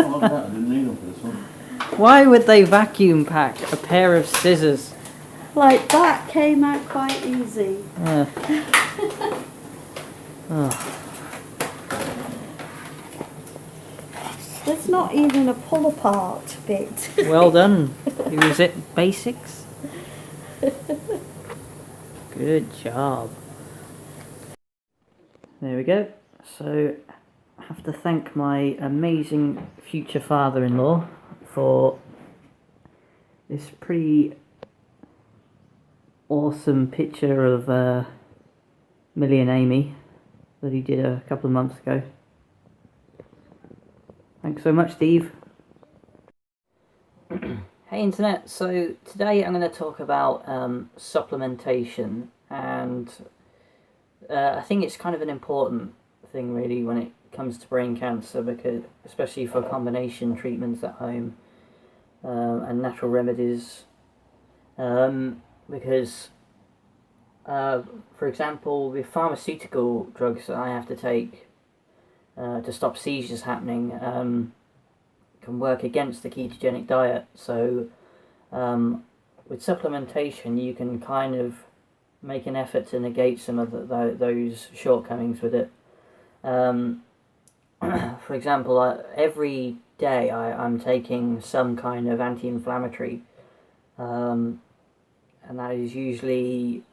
love that. I didn't need them for this one. Why would they vacuum pack a pair of scissors? Like that came out quite easy. Oh. There's not even a pull apart bit. Well done. Was it basics? Good job. There we go. So I have to thank my amazing future father-in-law for this pretty awesome picture of Millie and Amy that he did a couple of months ago. Thanks so much, Steve. Hey Internet, so today I'm going to talk about supplementation, and I think it's kind of an important thing really when it comes to brain cancer, because especially for combination treatments at home and natural remedies, because for example with pharmaceutical drugs that I have to take to stop seizures happening can work against the ketogenic diet. So with supplementation you can kind of make an effort to negate some of those shortcomings with it. For example, every day I'm taking some kind of anti-inflammatory, and that is usually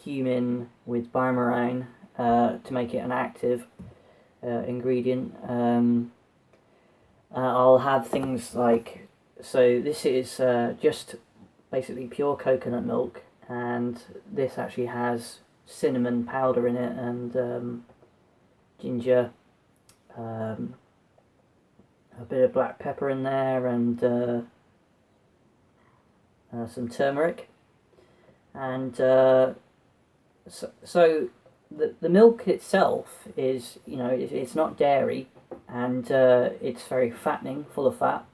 cumin with biomarine to make it an active ingredient. I'll have things like, so this is just basically pure coconut milk, and this actually has cinnamon powder in it and ginger, a bit of black pepper in there, and some turmeric. And so the milk itself is, it's not dairy, and it's very fattening, full of fat,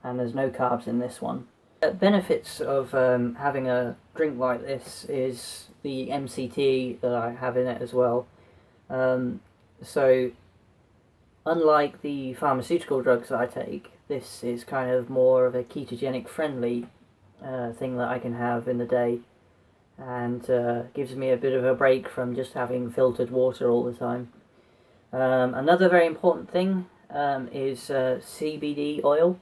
and there's no carbs in this one. The benefits of having a drink like this is the MCT that I have in it as well. So unlike the pharmaceutical drugs that I take, this is kind of more of a ketogenic friendly thing that I can have in the day, and gives me a bit of a break from just having filtered water all the time. Another very important thing is CBD oil,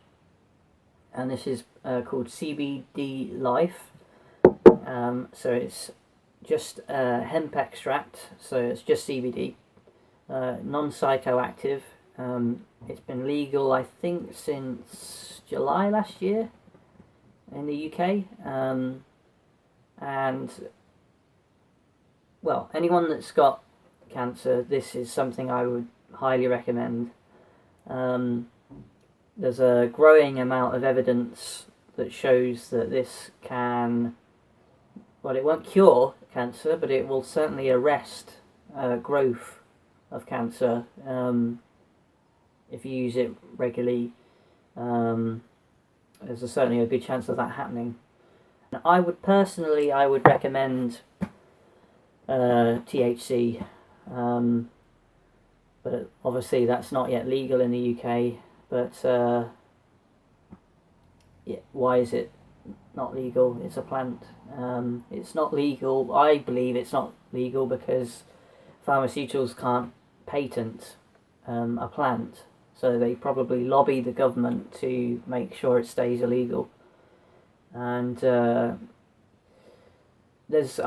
and this is called CBD Life. So it's just hemp extract, so it's just CBD, non-psychoactive. It's been legal, I think, since July last year in the UK. And well, anyone that's got cancer, this is something I would highly recommend. There's a growing amount of evidence that shows that this can, well, it won't cure cancer, but it will certainly arrest growth of cancer if you use it regularly. There's certainly a good chance of that happening. I would recommend THC, but obviously that's not yet legal in the UK. But yeah, why is it not legal? It's a plant. It's not legal. I believe it's not legal because pharmaceuticals can't patent a plant, so they probably lobby the government to make sure it stays illegal. And I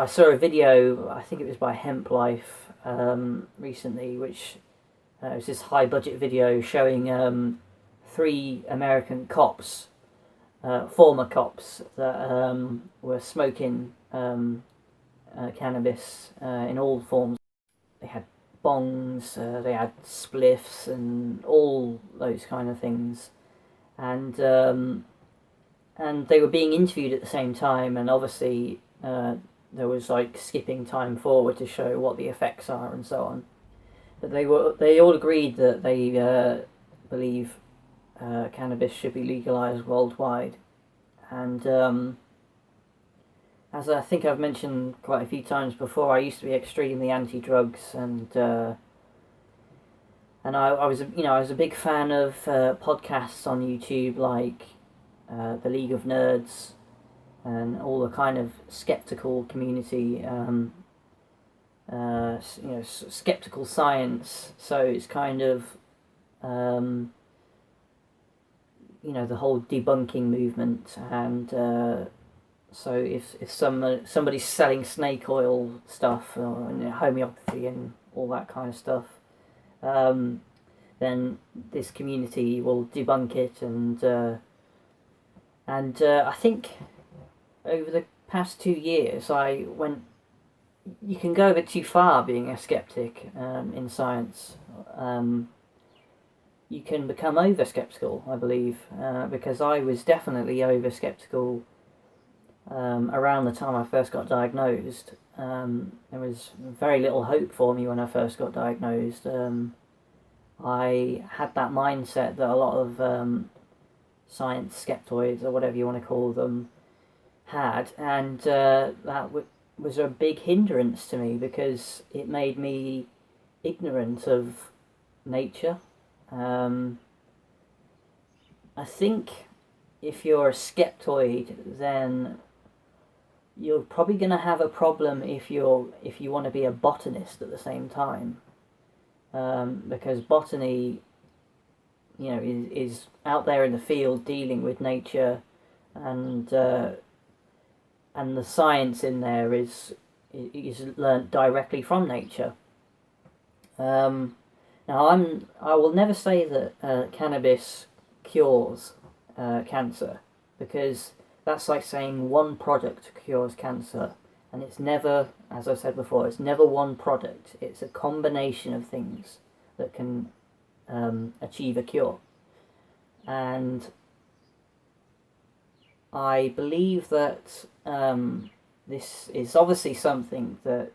saw a video, I think it was by Hemp Life recently, which was this high budget video showing 3 American cops, former cops, that were smoking cannabis in all forms. They had bongs, they had spliffs, and all those kind of things, and they were being interviewed at the same time, and obviously there was like skipping time forward to show what the effects are and so on. But they all agreed that they believe cannabis should be legalized worldwide. And as I think I've mentioned quite a few times before, I used to be extremely anti-drugs, and And I was I was a big fan of podcasts on YouTube like the League of Nerds and all the kind of skeptical community, skeptical science. So it's kind of the whole debunking movement, and so if somebody's selling snake oil stuff or homeopathy and all that kind of stuff, then this community will debunk it, and I think over the past 2 years you can go a bit too far being a skeptic in science. You can become over skeptical, I believe, because I was definitely over skeptical around the time I first got diagnosed. There was very little hope for me when I first got diagnosed. I had that mindset that a lot of science skeptoids, or whatever you want to call them, had, and that was a big hindrance to me because it made me ignorant of nature. I think if you're a skeptoid, then you're probably going to have a problem if you want to be a botanist at the same time, because botany, is out there in the field dealing with nature, and the science in there is learnt directly from nature. Now, I will never say that cannabis cures cancer, because that's like saying one product cures cancer, and it's never, as I said before, it's never one product. It's a combination of things that can achieve a cure. And I believe that this is obviously something that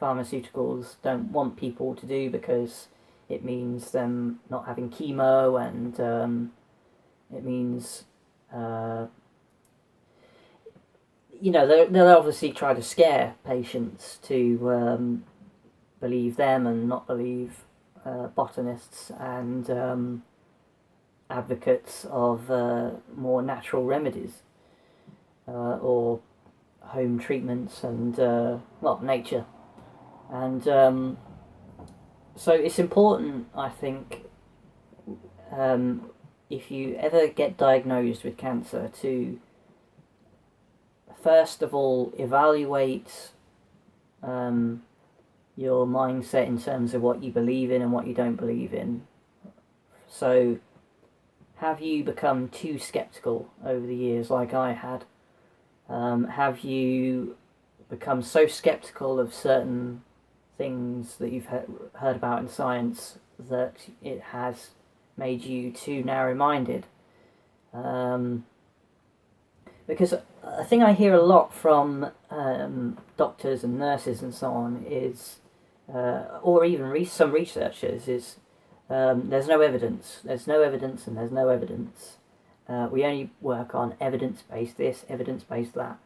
pharmaceuticals don't want people to do, because it means them not having chemo, and it means they'll obviously try to scare patients to believe them and not believe botanists and advocates of more natural remedies or home treatments and nature. And so it's important, I think, if you ever get diagnosed with cancer, to first of all evaluate your mindset in terms of what you believe in and what you don't believe in. So, have you become too skeptical over the years, like I had? Have you become so skeptical of certain things that you've heard about in science that it has made you too narrow-minded? Because a thing I hear a lot from doctors and nurses and so on is, or even some researchers, is there's no evidence, and there's no evidence. We only work on evidence-based this, evidence-based that.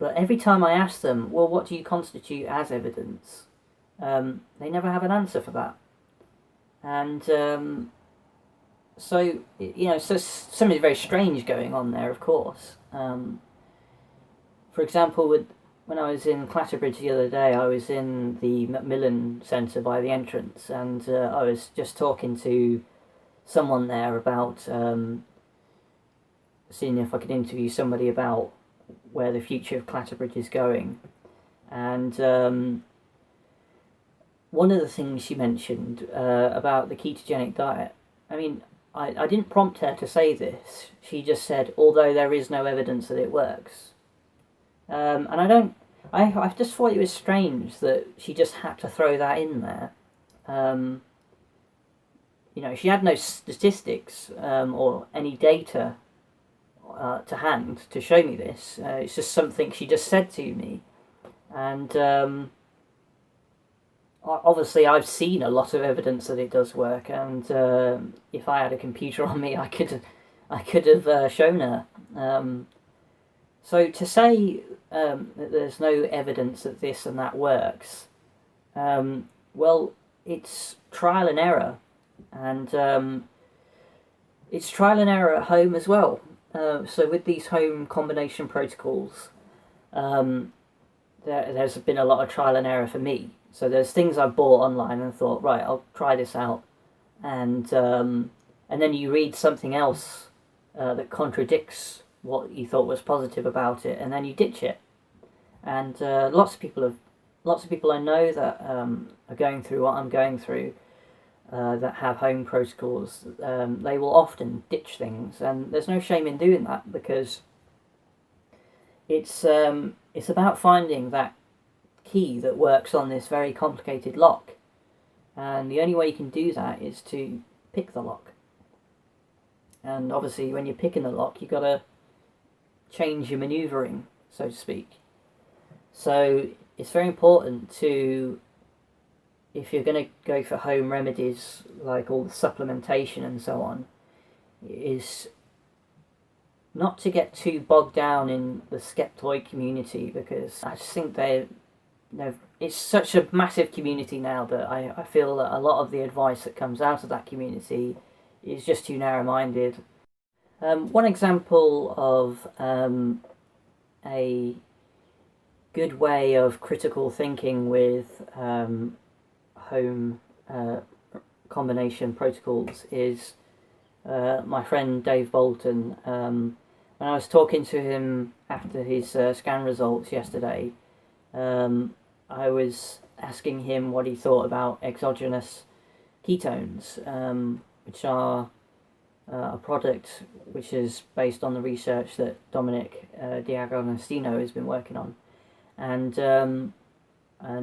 But every time I ask them, well, what do you constitute as evidence? They never have an answer for that. And so something very strange going on there, of course. For example, when I was in Clatterbride the other day, I was in the Macmillan Centre by the entrance, and I was just talking to someone there about seeing if I could interview somebody about where the future of Clatterbride is going. And one of the things she mentioned about the ketogenic diet, I mean, I didn't prompt her to say this. She just said, although there is no evidence that it works. And I just thought it was strange that she just had to throw that in there. She had no statistics or any data to hand to show me this. It's just something she just said to me. And obviously I've seen a lot of evidence that it does work, and if I had a computer on me, I could have shown her. So to say that there's no evidence that this and that works, well, it's trial and error, and it's trial and error at home as well. So with these home combination protocols, there's been a lot of trial and error for me. So there's things I bought online and thought, right, I'll try this out, and then you read something else that contradicts what you thought was positive about it, and then you ditch it. And lots of people I know that are going through what I'm going through, that have home protocols, they will often ditch things, and there's no shame in doing that, because it's about finding that key that works on this very complicated lock, and the only way you can do that is to pick the lock. And obviously when you're picking the lock, you've got to change your manoeuvring, so to speak. So it's very important to, if you're going to go for home remedies like all the supplementation and so on, is not to get too bogged down in the skeptoid community, because I just think it's such a massive community now that I feel that a lot of the advice that comes out of that community is just too narrow-minded. One example of a good way of critical thinking with home combination protocols is my friend Dave Bolton. When I was talking to him after his scan results yesterday, I was asking him what he thought about exogenous ketones, which are a product which is based on the research that Dominic D'Agostino has been working on. And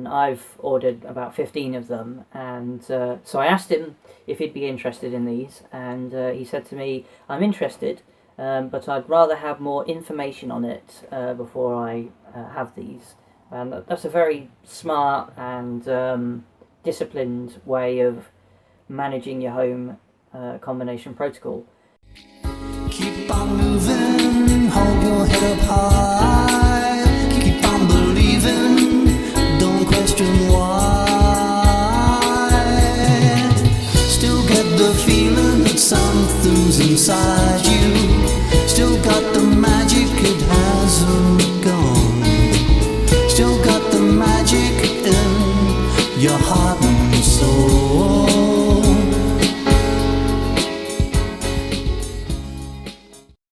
I've ordered about 15 of them, and so I asked him if he'd be interested in these, and he said to me, I'm interested, but I'd rather have more information on it before I have these. And that's a very smart and disciplined way of managing your home combination protocol. Keep on moving, hold your head up high.